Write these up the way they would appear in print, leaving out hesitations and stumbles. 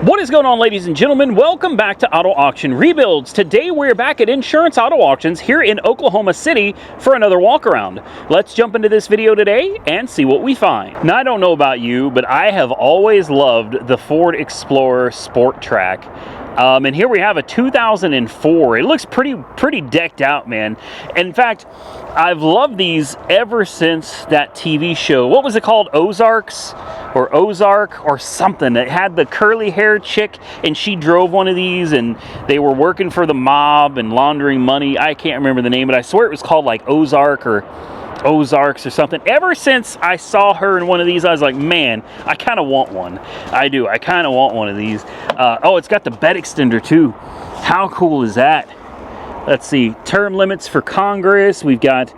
What is going on, ladies and gentlemen? Welcome back to Auto Auction Rebuilds. Today we're back at Insurance Auto Auctions here in Oklahoma City for another walk around. Let's jump into this video today and see what we find. Now, I don't know about you, but I have always loved the Ford Explorer Sport Track. And here we have a 2004. It looks pretty decked out, man. In fact, I've loved these ever since that TV show. What was it called? Ozarks? Or Ozark or something. It had the curly hair chick and she drove one of these and they were working for the mob and laundering money. I can't remember the name, but I swear it was called like Ozark or Ozarks or something. Ever since I saw her in one of these, I was like, man, I kind of want one. I do. I kind of want one of these. Oh, it's got the bed extender too. How cool is that? Let's see. Term limits for Congress. We've got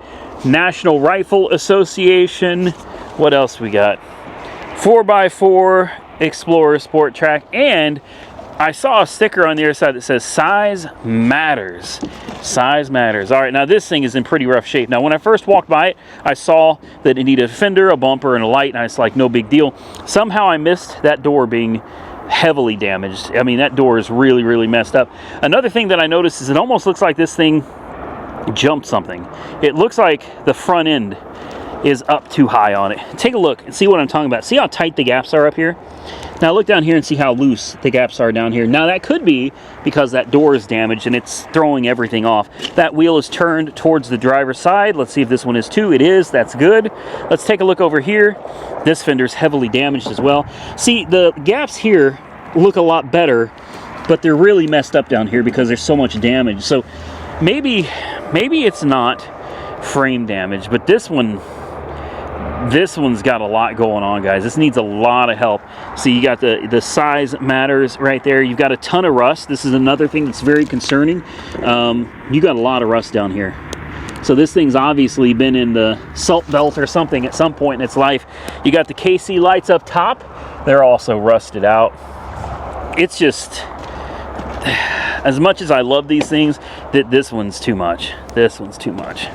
National Rifle Association. What else we got? 4x4 Explorer Sport Track, and I saw a sticker on the other side that says size matters. Size matters. All right, now this thing is in pretty rough shape. Now when I first walked by it, I saw that it needed a fender, a bumper, and a light, and I was like, no big deal. Somehow I missed that door being heavily damaged. I mean, that door is really messed up. Another thing that I noticed is it almost looks like this thing jumped something. It looks like the front end is up too high on it. Take a look and see what I'm talking about. See how tight the gaps are up here? Now look down here and see how loose the gaps are down here. Now that could be because that door is damaged and it's throwing everything off. That wheel is turned towards the driver's side. Let's see if this one is too. It is. That's good. Let's take a look over here. This fender's heavily damaged as well. See, the gaps here look a lot better, but they're really messed up down here because there's so much damage. So maybe it's not frame damage, but this one's got a lot going on, guys. This needs a lot of help. See, you got the size matters right there. You've got a ton of rust. This is another thing that's very concerning. You got a lot of rust down here. So this thing's obviously been in the salt belt or something at some point in its life. You got the KC lights up top. They're also rusted out. It's just, as much as I love these things, this one's too much. This one's too much.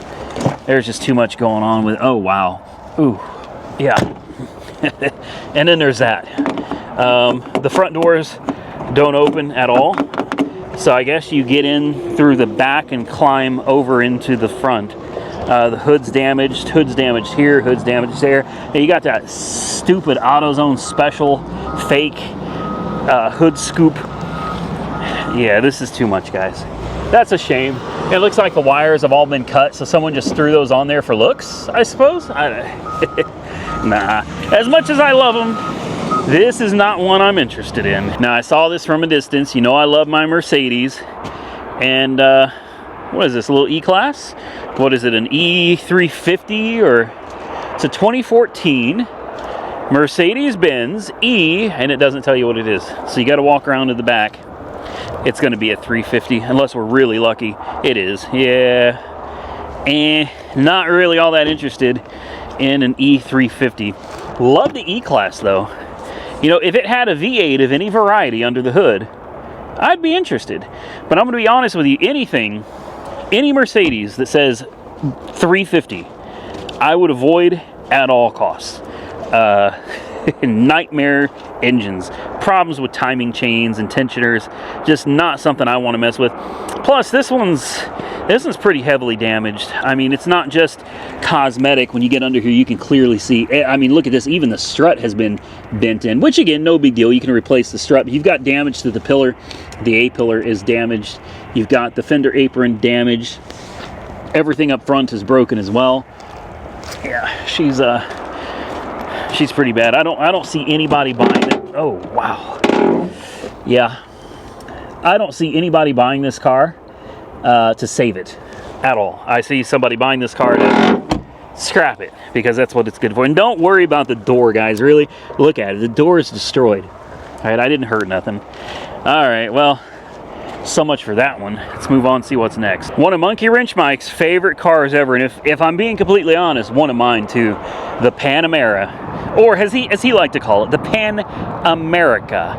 There's just too much going on with, oh wow. Ooh, yeah. And then there's that. The front doors don't open at all. So I guess you get in through the back and climb over into the front. The hood's damaged here, hood's damaged there. Now you got that stupid AutoZone special fake hood scoop. Yeah, this is too much, guys. That's a shame. It looks like the wires have all been cut, so someone just threw those on there for looks, I suppose. Nah. As much as I love them, this is not one I'm interested in. Now, I saw this from a distance. You know I love my Mercedes. And, what is this, a little E-Class? What is it, an E350? Or it's a 2014 Mercedes-Benz E, and it doesn't tell you what it is. So you got to walk around to the back. It's going to be a 350, unless we're really lucky. It is. Yeah. Not really all that interested in an E350. Love the E-Class, though. You know, if it had a V8 of any variety under the hood, I'd be interested. But I'm going to be honest with you, any Mercedes that says 350, I would avoid at all costs. Nightmare engines, problems with timing chains and tensioners, just not something I want to mess with. Plus this one's pretty heavily damaged. I mean, it's not just cosmetic. When you get under here, you can clearly see, I mean, look at this, even the strut has been bent in, which again, no big deal. You can replace the strut. You've got damage to the pillar. The A-pillar is damaged. You've got the fender apron damaged. Everything up front is broken as well. Yeah, she's pretty bad. I don't see anybody buying it. Oh, wow. Yeah. I don't see anybody buying this car to save it at all. I see somebody buying this car to scrap it because that's what it's good for. And don't worry about the door, guys. Really, look at it. The door is destroyed. All right, I didn't hurt nothing. All right, well, so much for that one. Let's move on and see what's next. One of Monkey Wrench Mike's favorite cars ever, and if I'm being completely honest, one of mine too, the Panamera, or as he liked to call it, the Pan America.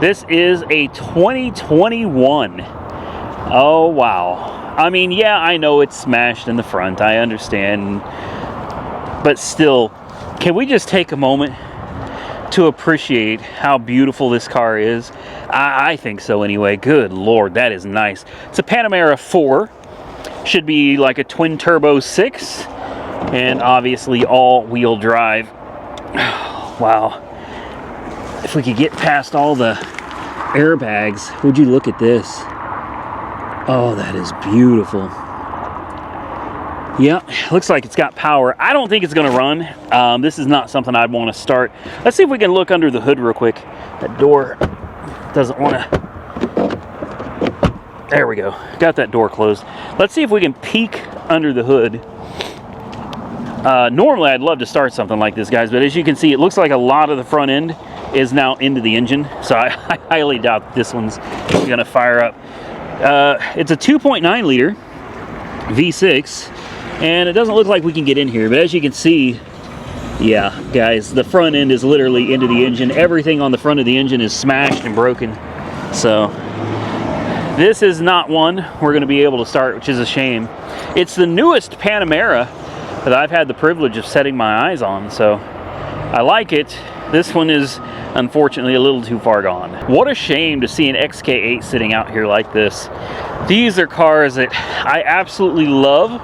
This is a 2021. Oh wow. I mean, yeah, I know it's smashed in the front. I understand, but still, can we just take a moment to appreciate how beautiful this car is. I think so anyway. Good Lord, that is nice. It's a Panamera 4. Should be like a twin turbo 6. And obviously all-wheel drive. Wow. If we could get past all the airbags, would you look at this? Oh, that is beautiful. Yeah, looks like it's got power. I don't think it's going to run. This is not something I'd want to start. Let's see if we can look under the hood real quick. That door doesn't want to... There we go. Got that door closed. Let's see if we can peek under the hood. Normally, I'd love to start something like this, guys, but as you can see, it looks like a lot of the front end is now into the engine, so I highly doubt this one's going to fire up. It's a 2.9 liter V6. And it doesn't look like we can get in here, but as you can see, yeah, guys, the front end is literally into the engine. Everything on the front of the engine is smashed and broken. So this is not one we're going to be able to start, which is a shame. It's the newest Panamera that I've had the privilege of setting my eyes on, so I like it. This one is unfortunately a little too far gone. What a shame to see an XK8 sitting out here like this. These are cars that I absolutely love,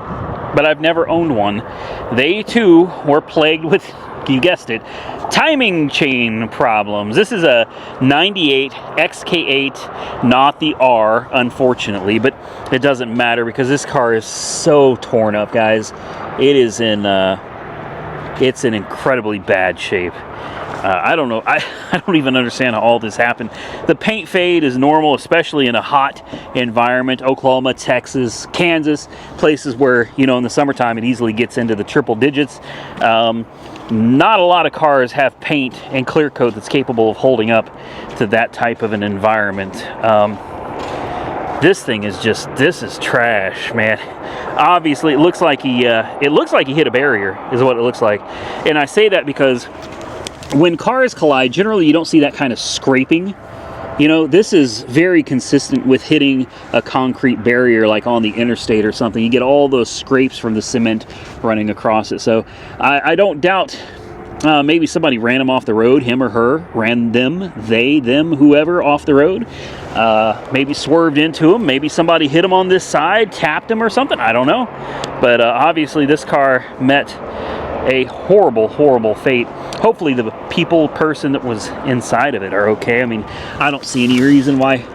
but I've never owned one. They too were plagued with, you guessed it, timing chain problems. This is a 98 XK8, not the R, unfortunately, but it doesn't matter because this car is so torn up, guys. It is it's in incredibly bad shape. I don't know. I don't even understand how all this happened. The paint fade is normal, especially in a hot environment. Oklahoma, Texas, Kansas, places where, you know, in the summertime it easily gets into the triple digits. Not a lot of cars have paint and clear coat that's capable of holding up to that type of an environment. This thing is just, this is trash, man. Obviously, it looks like he hit a barrier, is what it looks like. And I say that because when cars collide, generally you don't see that kind of scraping. You know, this is very consistent with hitting a concrete barrier like on the interstate or something. You get all those scrapes from the cement running across it. So I don't doubt maybe somebody ran him off the road, him or her, ran them, they, them, whoever off the road. Maybe swerved into him. Maybe somebody hit him on this side, tapped him or something. I don't know. But obviously this car met a horrible, horrible fate. Hopefully the person that was inside of it are okay. I mean, I don't see any reason why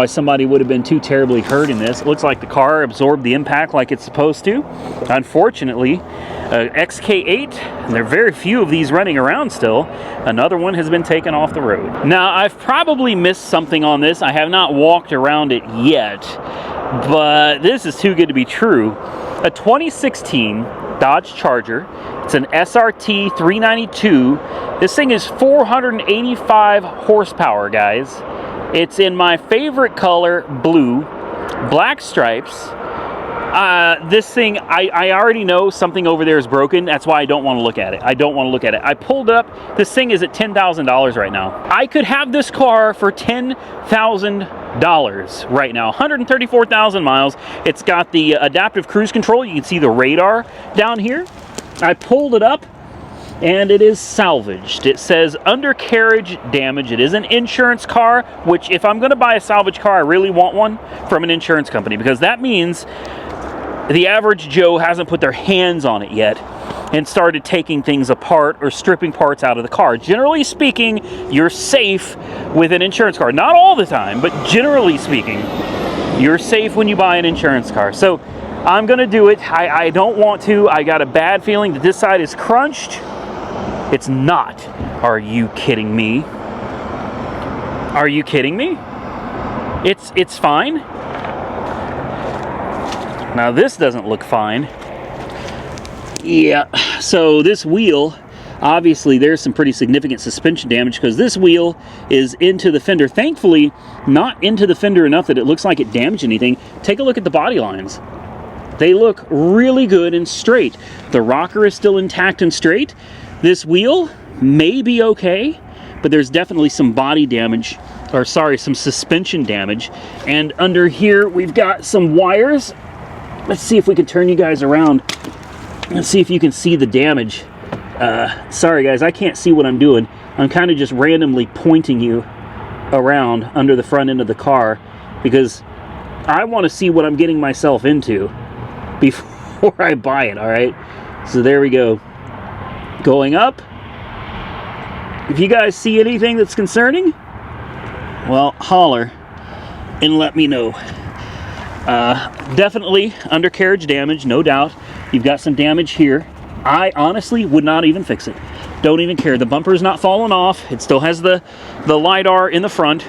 somebody would have been too terribly hurt in this. It looks like the car absorbed the impact like it's supposed to. Unfortunately, XK8, and there are very few of these running around still. Another one has been taken off the road. Now, I've probably missed something on this. I have not walked around it yet, but this is too good to be true. A 2016 Dodge Charger. It's an SRT 392. This thing is 485 horsepower, guys. It's in my favorite color, blue, black stripes. This thing, I already know something over there is broken. That's why I don't want to look at it. I don't want to look at it. I pulled up. This thing is at $10,000 right now. I could have this car for $10,000 right now. 134,000 miles. It's got the adaptive cruise control. You can see the radar down here. I pulled it up and it is salvaged. It says undercarriage damage. It is an insurance car, which if I'm going to buy a salvage car, I really want one from an insurance company, because that means the average Joe hasn't put their hands on it yet and started taking things apart or stripping parts out of the car. Generally speaking, you're safe with an insurance car. Not all the time, but generally speaking, you're safe when you buy an insurance car. So I'm going to do it. I don't want to. I got a bad feeling that this side is crunched. It's not. Are you kidding me? Are you kidding me? It's fine. Now this doesn't look fine. Yeah, so this wheel, obviously there's some pretty significant suspension damage because this wheel is into the fender. Thankfully, not into the fender enough that it looks like it damaged anything. Take a look at the body lines. They look really good and straight. The rocker is still intact and straight. This wheel may be okay, but there's definitely some body damage, or sorry, some suspension damage. And under here, we've got some wires. Let's see if we can turn you guys around. Let's see if you can see the damage. Sorry guys, I can't see what I'm doing. I'm kind of just randomly pointing you around under the front end of the car because I want to see what I'm getting myself into before I buy it, all right? So there we go. Going up. If you guys see anything that's concerning, well, holler and let me know. Definitely undercarriage damage, no doubt. You've got some damage here. I honestly would not even fix it. Don't even care. The bumper is not falling off. It still has the LiDAR in the front.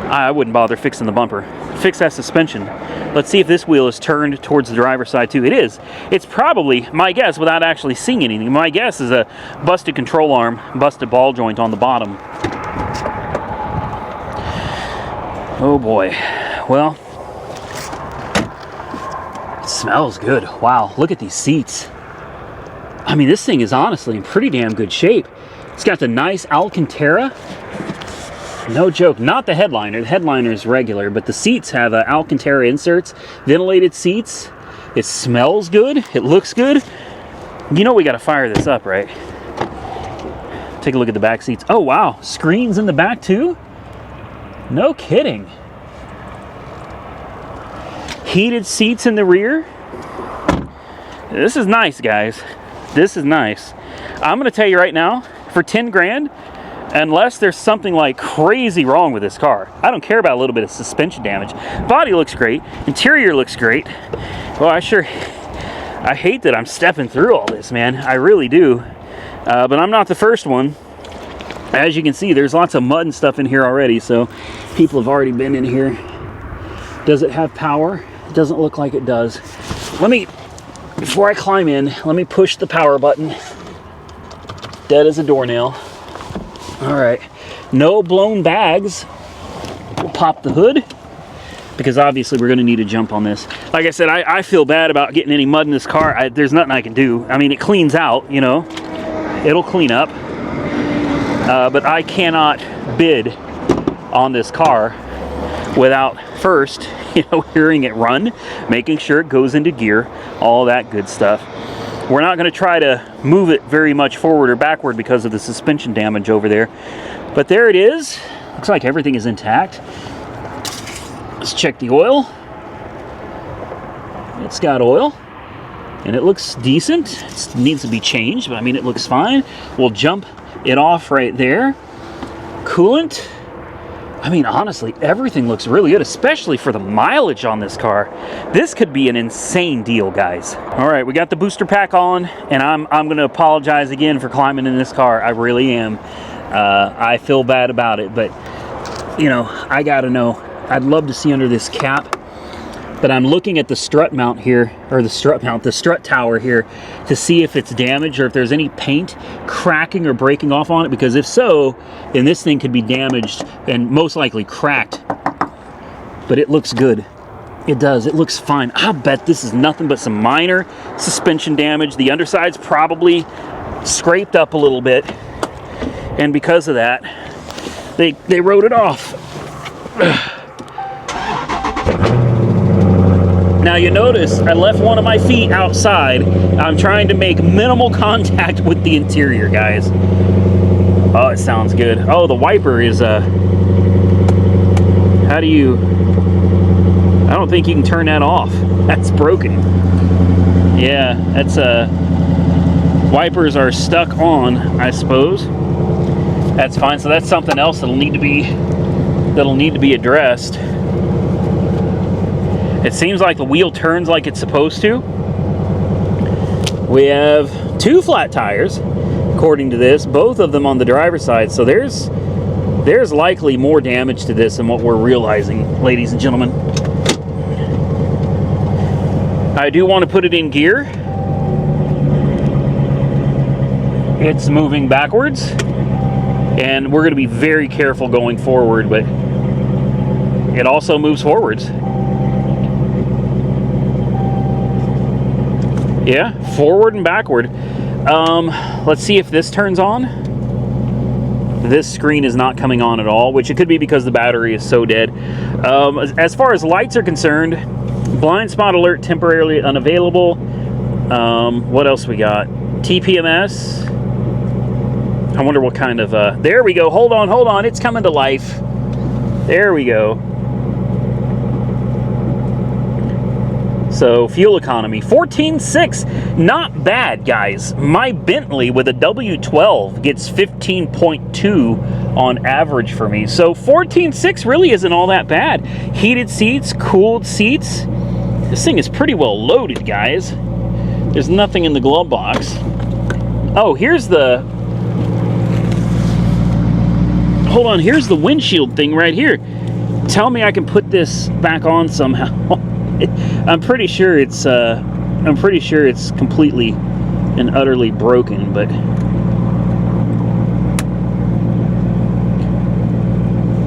I wouldn't bother fixing the bumper. Fix that suspension. Let's see if this wheel is turned towards the driver's side too. It is. It's probably, my guess, without actually seeing anything, my guess is a busted control arm, busted ball joint on the bottom. Oh boy. Well, it smells good. Wow, look at these seats. I mean, this thing is honestly in pretty damn good shape. It's got the nice Alcantara. No joke, not the headliner. The headliner is regular, but the seats have Alcantara inserts, ventilated seats. It smells good. It looks good. You know we got to fire this up, right? Take a look at the back seats. Oh, wow. Screens in the back, too? No kidding. Heated seats in the rear. This is nice, guys. This is nice. I'm going to tell you right now, for 10 grand, unless there's something like crazy wrong with this car, I don't care about a little bit of suspension damage. Body looks great. Interior looks great. Well, I hate that I'm stepping through all this, man. I really do. But I'm not the first one. As you can see, there's lots of mud and stuff in here already, so people have already been in here. Does it have power? It doesn't look like it does. Before I climb in, let me push the power button. Dead as a doornail. All right, no blown bags. We'll pop the hood because obviously we're going to need a jump on this. Like I said, I feel bad about getting any mud in this car. There's nothing I can do. I mean, it cleans out, you know. It'll clean up. But I cannot bid on this car without first, you know, hearing it run, making sure it goes into gear, all that good stuff. We're not going to try to move it very much forward or backward because of the suspension damage over there. But there it is. Looks like everything is intact. Let's check the oil. It's got oil. And it looks decent. It needs to be changed, but I mean, it looks fine. We'll jump it off right there. Coolant. I mean, honestly, everything looks really good, especially for the mileage on this car. This could be an insane deal, guys. All right, we got the booster pack on, and I'm going to apologize again for climbing in this car. I really am. I feel bad about it, but, you know, I got to know. I'd love to see under this cap, but I'm looking at the strut mount here, or the strut tower here, to see if it's damaged or if there's any paint cracking or breaking off on it, because if so, then this thing could be damaged and most likely cracked. But it looks good. It does. It looks fine. I'll bet this is nothing but some minor suspension damage. The underside's probably scraped up a little bit, and because of that, they wrote it off. Now you notice I left one of my feet outside. I'm trying to make minimal contact with the interior, guys. Oh, it sounds good. Oh, the wiper is how do you, I don't think you can turn that off. That's broken. Yeah, that's wipers are stuck on, I suppose. That's fine. So that's something else that'll need to be addressed. It seems like the wheel turns like it's supposed to. We have 2 flat tires, according to this, both of them on the driver's side. So there's likely more damage to this than what we're realizing, ladies and gentlemen. I do want to put it in gear. It's moving backwards, and we're going to be very careful going forward, but it also moves forwards. Yeah, forward and backward. Let's see if this turns on. This screen is not coming on at all, which it could be because the battery is so dead. As far as lights are concerned, blind spot alert temporarily unavailable. What else we got? TPMS. I wonder what kind of, there we go. Hold on. It's coming to life. There we go. So fuel economy, 14.6, not bad, guys. My Bentley with a W12 gets 15.2 on average for me. So 14.6 really isn't all that bad. Heated seats, cooled seats. This thing is pretty well loaded, guys. There's nothing in the glove box. Oh, here's the, hold on, here's the windshield thing right here. Tell me I can put this back on somehow. I'm pretty sure it's completely and utterly broken, but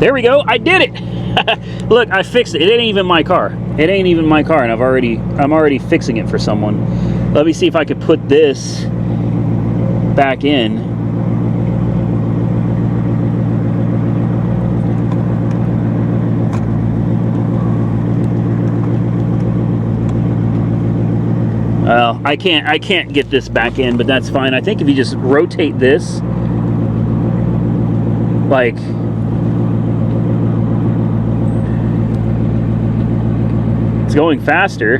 there we go. I did it. Look, I fixed it. It ain't even my car. It ain't even my car, and I'm already fixing it for someone. Let me see if I could put this back in. Well, I can't get this back in, but that's fine. I think if you just rotate this, like, it's going faster.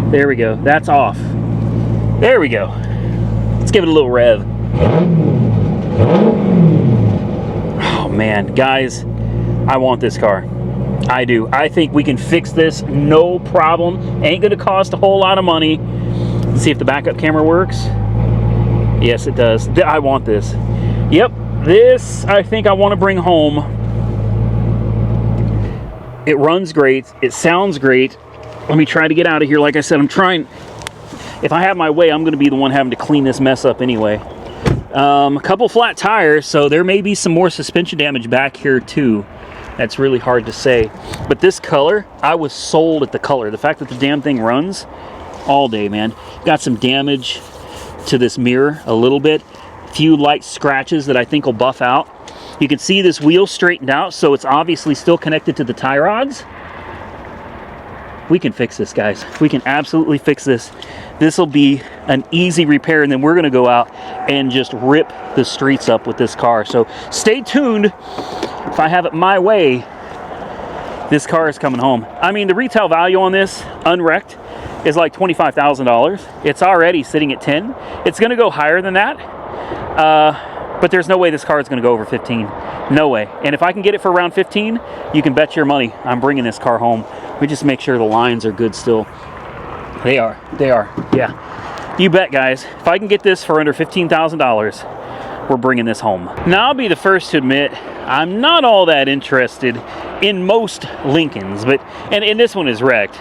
There we go. That's off. There we go. Let's give it a little rev. Oh man, guys, I want this car. I do. I think we can fix this, no problem. Ain't gonna cost a whole lot of money. Let's see if the backup camera works. Yes, it does. I want this. Yep, this I think I want to bring home. It runs great. It sounds great. Let me try to get out of here. Like I said, I'm trying. If I have my way, I'm gonna be the one having to clean this mess up anyway. A couple flat tires, so there may be some more suspension damage back here too. That's really hard to say. But this color, I was sold at the color. The fact that the damn thing runs all day, man. Got some damage to this mirror a little bit. Few light scratches that I think will buff out. You can see this wheel straightened out, so it's obviously still connected to the tie rods. We can fix this, guys. We can absolutely fix this. This will be an easy repair, and then we're gonna go out and just rip the streets up with this car. So stay tuned. If I have it my way, this car is coming home. I mean, the retail value on this, unwrecked, is like $25,000. It's already sitting at 10. It's gonna go higher than that, but there's no way this car is gonna go over 15. No way. And if I can get it for around 15, you can bet your money I'm bringing this car home. We just make sure the lines are good still. They are, yeah. You bet, guys. If I can get this for under $15,000, we're bringing this home. Now, I'll be the first to admit, I'm not all that interested in most Lincolns, but, and this one is wrecked.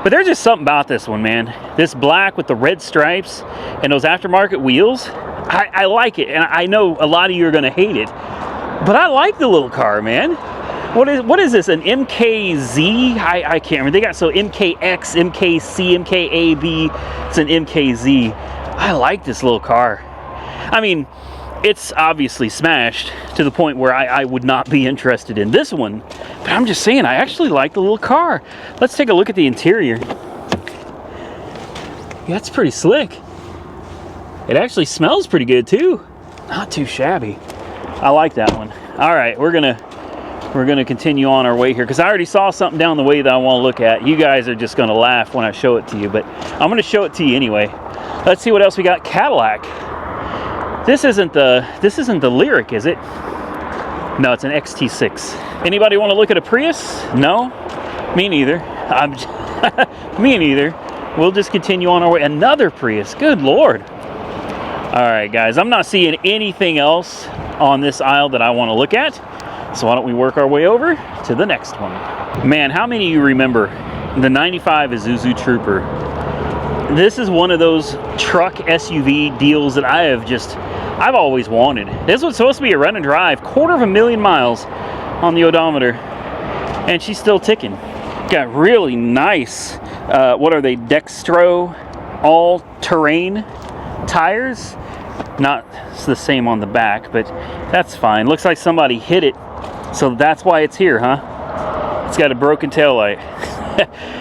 But there's just something about this one, man. This black with the red stripes and those aftermarket wheels, I like it. And I know a lot of you are gonna hate it, but I like the little car, man. What is this, an MKZ? I can't remember. They got so MKX, MKC, MKAB, it's an MKZ. I like this little car. I mean, it's obviously smashed to the point where I would not be interested in this one. But I'm just saying, I actually like the little car. Let's take a look at the interior. Yeah, that's pretty slick. It actually smells pretty good too. Not too shabby. I like that one. All right, we're gonna continue on our way here because I already saw something down the way that I want to look at. You guys are just gonna laugh when I show it to you, but I'm gonna show it to you anyway. Let's see what else we got. Cadillac. This isn't the Lyric, is it? No, it's an XT6. Anybody want to look at a Prius? No? Me neither. Me neither. We'll just continue on our way. Another Prius. Good Lord. All right, guys. I'm not seeing anything else on this aisle that I want to look at. So why don't we work our way over to the next one. Man, how many of you remember the 95 Isuzu Trooper? This is one of those truck SUV deals that I've always wanted. This was supposed to be a run and drive, 250,000 miles on the odometer, and she's still ticking. Got really nice, what are they, Dextro all-terrain tires. Not the same on the back, but that's fine. Looks like somebody hit it, so that's why it's here, huh? It's got a broken taillight.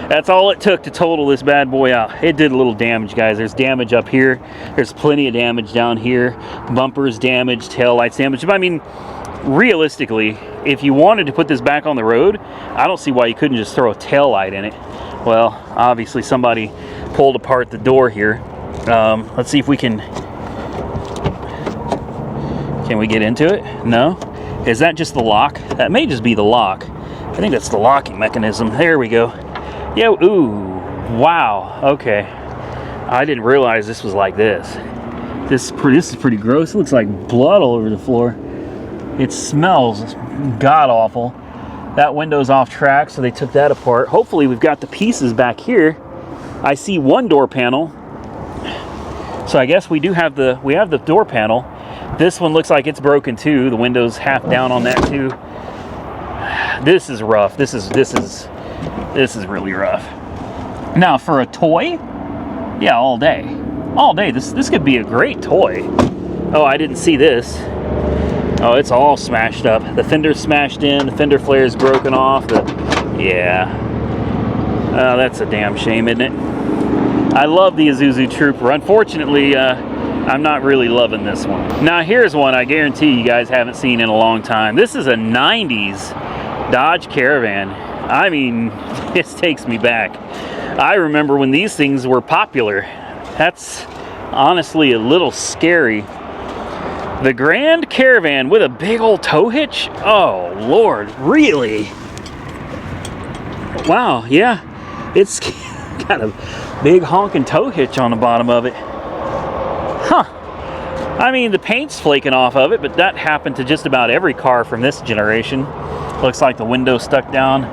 That's all it took to total this bad boy out. It did a little damage, guys. There's damage up here. There's plenty of damage down here. Bumpers damaged, tail lights damaged. But I mean, realistically, if you wanted to put this back on the road, I don't see why you couldn't just throw a tail light in it. Well, obviously somebody pulled apart the door here. Let's see if we can we get into it? No? Is that just the lock? That may just be the lock. I think that's the locking mechanism. There we go. Yeah, ooh, wow, okay. I didn't realize this was like this. This is pretty gross. It looks like blood all over the floor. It smells god-awful. That window's off track, so they took that apart. Hopefully we've got the pieces back here. I see one door panel. So I guess we have the door panel. This one looks like it's broken too. The window's half down on that too. This is rough. This is really rough. Now for a toy, yeah, all day. All day. This could be a great toy. Oh, I didn't see this. Oh, it's all smashed up. The fender's smashed in, the fender flare's broken off. Yeah. Oh, that's a damn shame, isn't it? I love the Isuzu Trooper. Unfortunately, I'm not really loving this one. Now here's one I guarantee you guys haven't seen in a long time. This is a 90s Dodge Caravan. I mean, this takes me back. I remember when these things were popular. That's honestly a little scary. The Grand Caravan with a big old tow hitch? Oh, Lord, really? Wow, yeah. It's got a big honking tow hitch on the bottom of it. Huh. I mean, the paint's flaking off of it, but that happened to just about every car from this generation. Looks like the window's stuck down.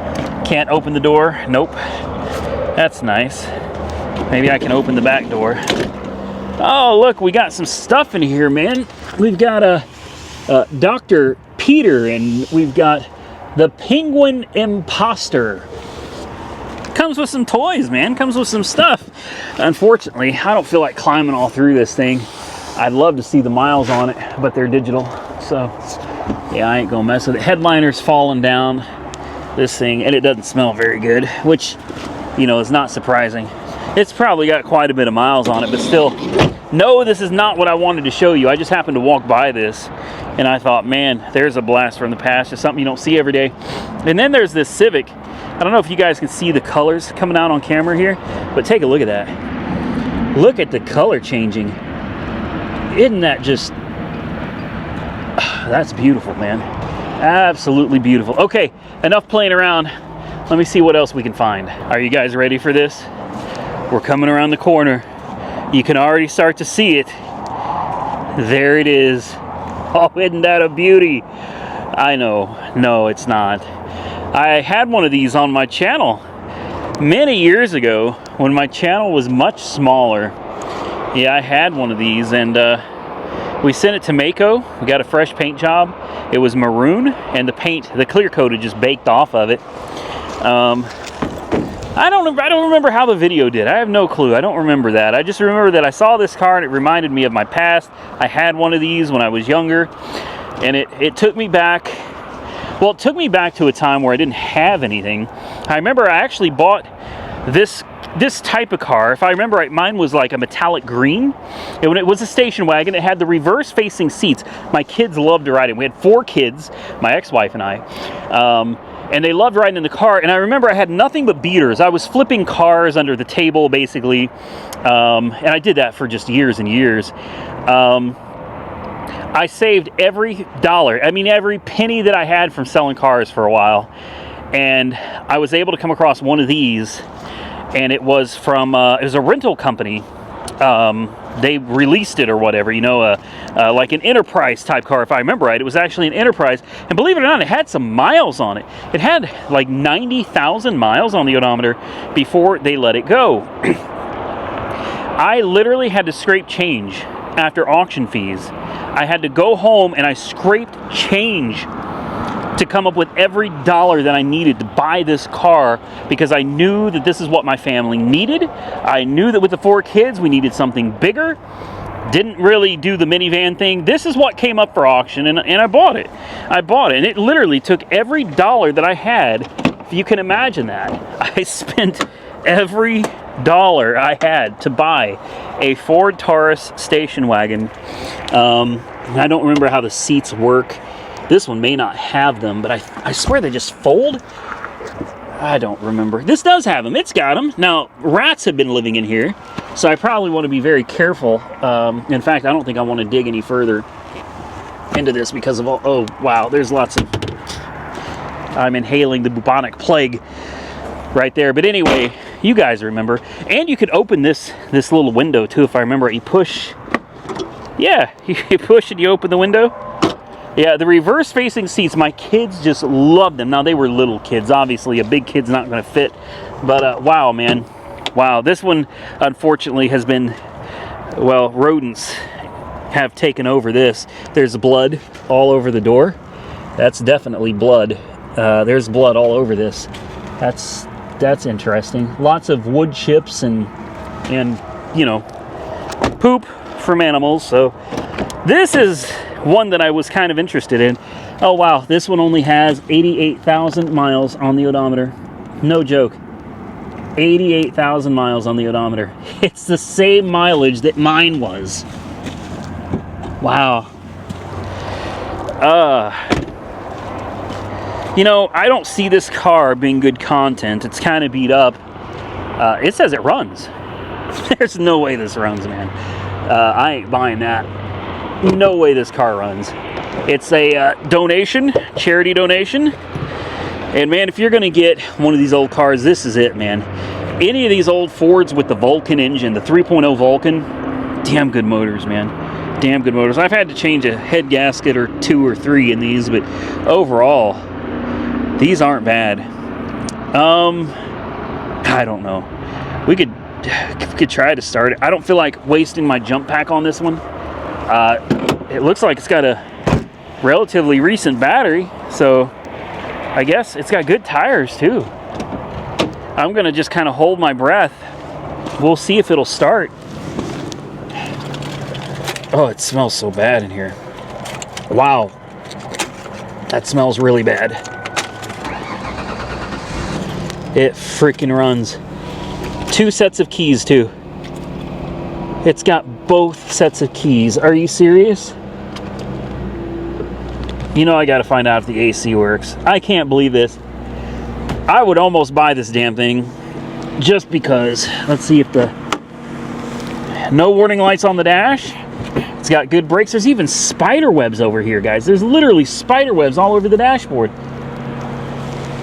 Can't open the door. Nope. That's nice. Maybe I can open the back door. Oh, look, we got some stuff in here, man. We've got a Dr. Peter, and we've got the Penguin Imposter. Comes with some toys, man. Comes with some stuff. Unfortunately, I don't feel like climbing all through this thing. I'd love to see the miles on it, but they're digital. So, yeah, I ain't gonna mess with it. Headliner's falling down this thing, and it doesn't smell very good, which, you know, is not surprising. It's probably got quite a bit of miles on it, but still, no, this is not what I wanted to show you. I just happened to walk by this, and I thought, man, there's a blast from the past. Just something you don't see every day. And then there's this Civic. I don't know if you guys can see the colors coming out on camera here, but take a look at that. Look at the color changing. Isn't that just... that's beautiful, man. Absolutely beautiful. Okay, enough playing around. Let me see what else we can find. Are you guys ready for this? We're coming around the corner. You can already start to see it. There it is. Oh, isn't that a beauty? I know. No, it's not. I had one of these on my channel many years ago when my channel was much smaller. Yeah, I had one of these, and we sent it to Mako. We got a fresh paint job. It was maroon, and the paint, the clear coat had just baked off of it. I don't remember how the video did. I have no clue. I don't remember that. I just remember that I saw this car and it reminded me of my past. I had one of these when I was younger, and it took me back. Well, it took me back to a time where I didn't have anything. I remember I actually bought this type of car. If I remember right, mine was like a metallic green. It was a station wagon. It had the reverse facing seats. My kids loved to ride it. We had 4 kids, my ex-wife and I. And they loved riding in the car. And I remember I had nothing but beaters. I was flipping cars under the table, basically. And I did that for just years and years. I saved every dollar, I mean every penny that I had from selling cars for a while. And I was able to come across one of these, and it was from, it was a rental company. They released it or whatever, you know, like an Enterprise type car, if I remember right. It was actually an Enterprise, and believe it or not, it had some miles on it. It had like 90,000 miles on the odometer before they let it go. I literally had to scrape change after auction fees. I had to go home and I scraped change to come up with every dollar that I needed to buy this car, because I knew that this is what my family needed. I knew that with the 4 kids, we needed something bigger. Didn't really do the minivan thing. This is what came up for auction, and I bought it. I bought it, and it literally took every dollar that I had if you can imagine that, I spent every dollar I had to buy a Ford Taurus station wagon. I don't remember how the seats work. This one may not have them, but I swear they just fold. I don't remember. This does have them. It's got them. Now, rats have been living in here, so I probably want to be very careful. In fact, I don't think I want to dig any further into this because of all... Oh, wow. There's lots of... I'm inhaling the bubonic plague right there. But anyway, you guys remember. And you could open this little window, too, if I remember. You push... Yeah, you push and you open the window. Yeah, the reverse-facing seats, my kids just loved them. Now, they were little kids. Obviously, a big kid's not going to fit. But, wow, man. Wow, this one, unfortunately, has been... Well, rodents have taken over this. There's blood all over the door. That's definitely blood. There's blood all over this. That's interesting. Lots of wood chips and you know, poop from animals. So this is one that I was kind of interested in. Oh wow, this one only has 88,000 miles on the odometer. No joke. 88,000 miles on the odometer. It's the same mileage that mine was. Wow. You know, I don't see this car being good content. It's kind of beat up. It says it runs. There's no way this runs, man. I ain't buying that. No way this car runs. It's a donation, charity donation. And man, if you're gonna get one of these old cars, this is it, man. Any of these old Fords with the Vulcan engine, the 3.0 Vulcan, damn good motors, man. Damn good motors. I've had to change a head gasket or 2 or 3 in these, but overall, these aren't bad. I don't know. We could try to start it. I don't feel like wasting my jump pack on this one. It looks like it's got a relatively recent battery, so I guess it's got good tires too. I'm gonna just kind of hold my breath. We'll see if it'll start. Oh, it smells so bad in here. Wow. That smells really bad. It freaking runs. 2 sets of keys too. It's got both sets of keys. Are you serious? You know I gotta find out if the AC works. I can't believe this. I would almost buy this damn thing just because. Let's see if the... No warning lights on the dash. It's got good brakes. There's even spider webs over here, guys. There's literally spider webs all over the dashboard.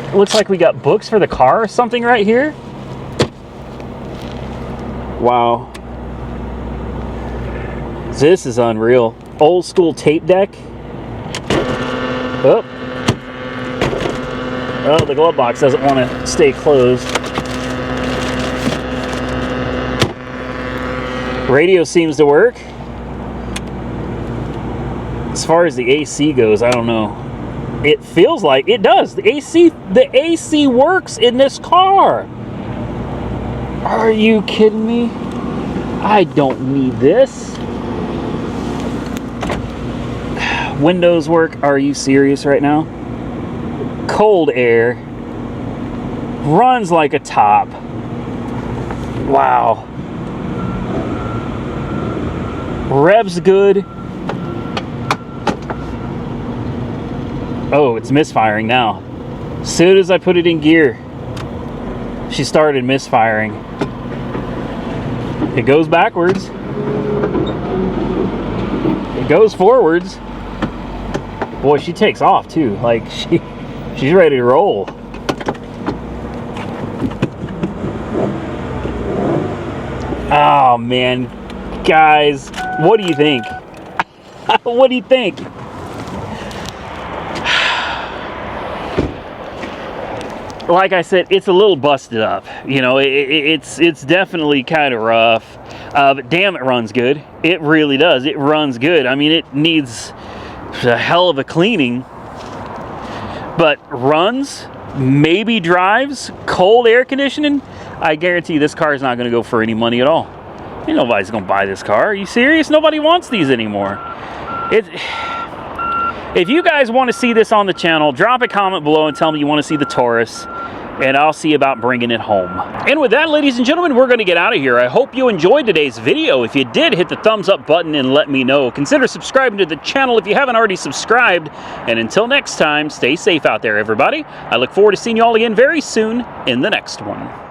It looks like we got books for the car or something right here. Wow. This is unreal. Old school tape deck. Oh. Oh, the glove box doesn't want to stay closed. Radio seems to work. As far as the AC goes, I don't know. It feels like it does. The AC works in this car. Are you kidding me? I don't need this. Windows work. Are you serious right now? Cold air. Runs like a top. Wow. Revs good. Oh, it's misfiring now. As soon as I put it in gear, she started misfiring. It goes backwards. It goes forwards. Boy, she takes off too. Like she's ready to roll. Oh man, guys, what do you think? What do you think? Like I said, it's a little busted up. You know, it's definitely kind of rough. But damn, it runs good. It really does. It runs good. I mean, it needs a hell of a cleaning. But runs, maybe drives, cold air conditioning. I guarantee this car is not going to go for any money at all. Ain't nobody's going to buy this car. Are you serious? Nobody wants these anymore. If you guys want to see this on the channel, drop a comment below and tell me you want to see the Taurus, and I'll see about bringing it home. And with that, ladies and gentlemen, we're going to get out of here. I hope you enjoyed today's video. If you did, hit the thumbs up button and let me know. Consider subscribing to the channel if you haven't already subscribed. And until next time, stay safe out there, everybody. I look forward to seeing you all again very soon in the next one.